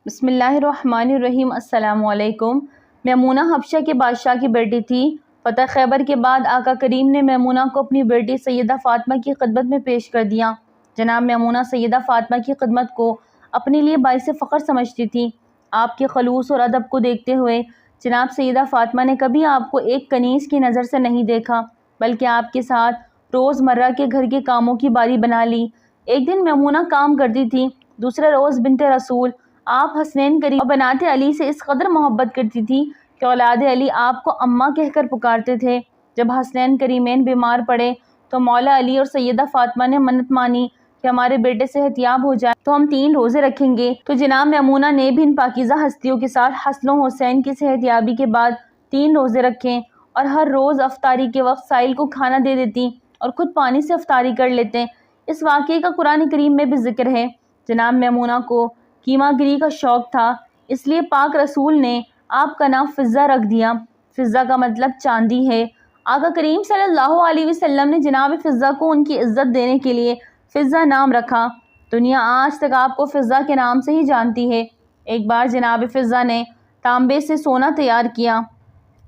بسم اللہ الرحمن الرحیم۔ السلام علیکم۔ میمونہ حبشہ کے بادشاہ کی بیٹی تھی۔ فتح خیبر کے بعد آقا کریم نے میمونہ کو اپنی بیٹی سیدہ فاطمہ کی خدمت میں پیش کر دیا۔ جناب میمونہ سیدہ فاطمہ کی خدمت کو اپنے لیے باعث فخر سمجھتی تھی۔ آپ کے خلوص اور ادب کو دیکھتے ہوئے جناب سیدہ فاطمہ نے کبھی آپ کو ایک کنیز کی نظر سے نہیں دیکھا، بلکہ آپ کے ساتھ روز مرہ کے گھر کے کاموں کی باری بنا لی۔ ایک دن میمونہ کام کرتی تھی، دوسرے روز بنت رسول آپ حسنین کریم اور بنات علی سے اس قدر محبت کرتی تھی کہ اولاد علی آپ کو اماں کہہ کر پکارتے تھے۔ جب حسنین کریمین بیمار پڑے تو مولا علی اور سیدہ فاطمہ نے منت مانی کہ ہمارے بیٹے صحتیاب ہو جائے تو ہم 3 روزے رکھیں گے۔ تو جناب میمونہ نے بھی ان پاکیزہ ہستیوں کے ساتھ حسن و حسین کی صحتیابی کے بعد 3 روزے رکھیں اور ہر روز افطاری کے وقت سائل کو کھانا دے دیتی اور خود پانی سے افطاری کر لیتے۔ اس واقعے کا قرآن کریم میں بھی ذکر ہے۔ جناب میمونہ کو کیما گری کا شوق تھا، اس لیے پاک رسول نے آپ کا نام فضہ رکھ دیا۔ فضہ کا مطلب چاندی ہے۔ آقا کریم صلی اللہ علیہ وسلم نے جناب فضہ کو ان کی عزت دینے کے لیے فضہ نام رکھا۔ دنیا آج تک آپ کو فضہ کے نام سے ہی جانتی ہے۔ ایک بار جناب فضہ نے تانبے سے سونا تیار کیا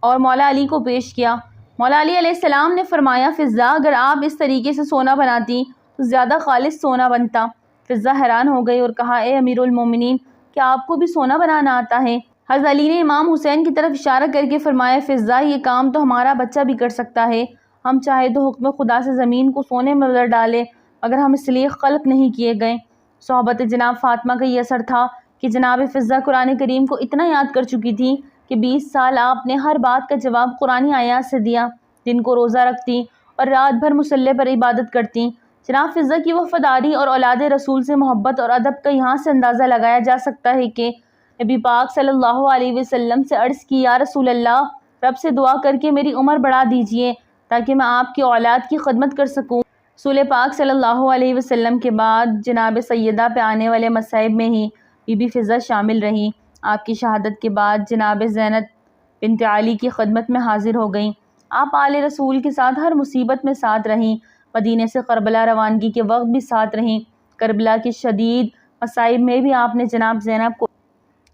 اور مولا علی کو پیش کیا۔ مولا علی علیہ السلام نے فرمایا، فضہ اگر آپ اس طریقے سے سونا بناتی تو زیادہ خالص سونا بنتا۔ فضہ حیران ہو گئی اور کہا، اے امیر المومنین، کیا آپ کو بھی سونا بنانا آتا ہے؟ حضرت علی نے امام حسین کی طرف اشارہ کر کے فرمایا، فضہ یہ کام تو ہمارا بچہ بھی کر سکتا ہے۔ ہم چاہے تو حکم خدا سے زمین کو سونے میں بدل ڈالے، مگر ہم اس لیے خلق نہیں کیے گئے۔ صحبت جناب فاطمہ کا یہ اثر تھا کہ جناب فضہ قرآن کریم کو اتنا یاد کر چکی تھی کہ 20 سال آپ نے ہر بات کا جواب قرآنی آیات سے دیا، دن کو روزہ رکھتی اور رات بھر مصلی پر عبادت کرتی۔ جناب فضہ کی وفاداری اور اولاد رسول سے محبت اور ادب کا یہاں سے اندازہ لگایا جا سکتا ہے کہ نبی پاک صلی اللہ علیہ وسلم سے عرض کی، یا رسول اللہ، رب سے دعا کر کے میری عمر بڑھا دیجئے تاکہ میں آپ کی اولاد کی خدمت کر سکوں۔ رسول پاک صلی اللہ علیہ وسلم کے بعد جناب سیدہ پہ آنے والے مصائب میں ہی بی بی فضہ شامل رہیں۔ آپ کی شہادت کے بعد جناب زینب بنت علی کی خدمت میں حاضر ہو گئیں۔ آپ آل رسول کے ساتھ ہر مصیبت میں ساتھ رہیں۔ مدینے سے کربلا روانگی کے وقت بھی ساتھ رہیں۔ کربلا کی شدید مصائب میں بھی آپ نے جناب زینب کو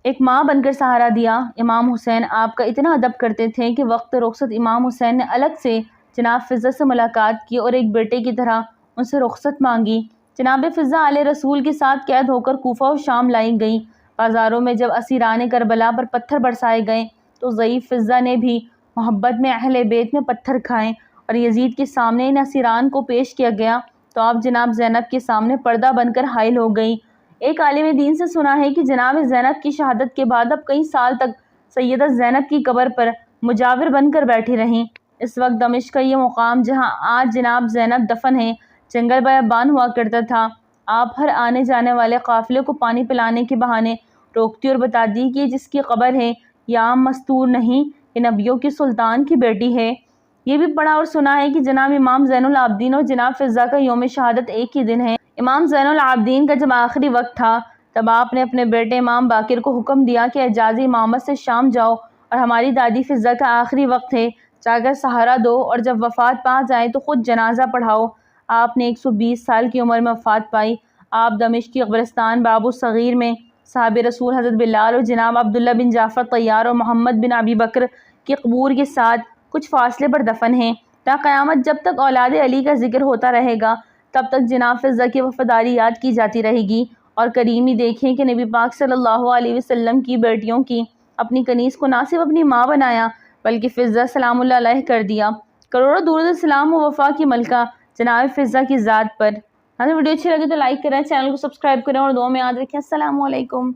ایک ماں بن کر سہارا دیا۔ امام حسین آپ کا اتنا ادب کرتے تھے کہ وقت رخصت امام حسین نے الگ سے جناب فضہ سے ملاقات کی اور ایک بیٹے کی طرح ان سے رخصت مانگی۔ جناب فضہ آل رسول کے ساتھ قید ہو کر کوفہ و شام لائی گئیں۔ بازاروں میں جب اسیران کربلا پر پتھر برسائے گئے تو ضعیف فضہ نے بھی محبت میں اہل بیت میں پتھر کھائے اور یزید کے سامنے ان اسیران کو پیش کیا گیا تو آپ جناب زینب کے سامنے پردہ بن کر حائل ہو گئی۔ ایک عالم دین سے سنا ہے کہ جناب زینب کی شہادت کے بعد اب کئی سال تک سیدہ زینب کی قبر پر مجاور بن کر بیٹھی رہیں۔ اس وقت دمشق کا یہ مقام جہاں آج جناب زینب دفن ہے جنگل بیابان ہوا کرتا تھا۔ آپ ہر آنے جانے والے قافلے کو پانی پلانے کے بہانے روکتی اور بتاتی کہ جس کی قبر ہے یہ عام مستور نہیں، یہ نبیوں کی سلطان کی بیٹی ہے۔ یہ بھی پڑھا اور سنا ہے کہ جناب امام زین العابدین اور جناب فضہ کا یوم شہادت ایک ہی دن ہے۔ امام زین العابدین کا جب آخری وقت تھا تب آپ نے اپنے بیٹے امام باقر کو حکم دیا کہ اعجاز امامت سے شام جاؤ اور ہماری دادی فضہ کا آخری وقت ہے، جا کر سہارا دو اور جب وفات پا جائے تو خود جنازہ پڑھاؤ۔ آپ نے 120 سال کی عمر میں وفات پائی۔ آپ دمشق کی قبرستان باب الصغیر میں صحابہ رسول حضرت بلال اور جناب عبداللہ بن جعفر طیار اور محمد بن ابی بکر کی قبور کے ساتھ کچھ فاصلے پر دفن ہیں۔ تا قیامت جب تک اولاد علی کا ذکر ہوتا رہے گا تب تک جناب فضہ کی وفاداری یاد کی جاتی رہے گی۔ اور کریمی دیکھیں کہ نبی پاک صلی اللہ علیہ وسلم کی بیٹیوں کی اپنی کنیز کو نہ صرف اپنی ماں بنایا بلکہ فضہ سلام اللہ علیہ کر دیا۔ کروڑوں درود سلام و وفا کی ملکہ جناب فضہ کی ذات پر۔ اگر ویڈیو اچھی لگے تو لائک کریں، چینل کو سبسکرائب کریں اور دعا میں یاد رکھیں۔ السلام علیکم۔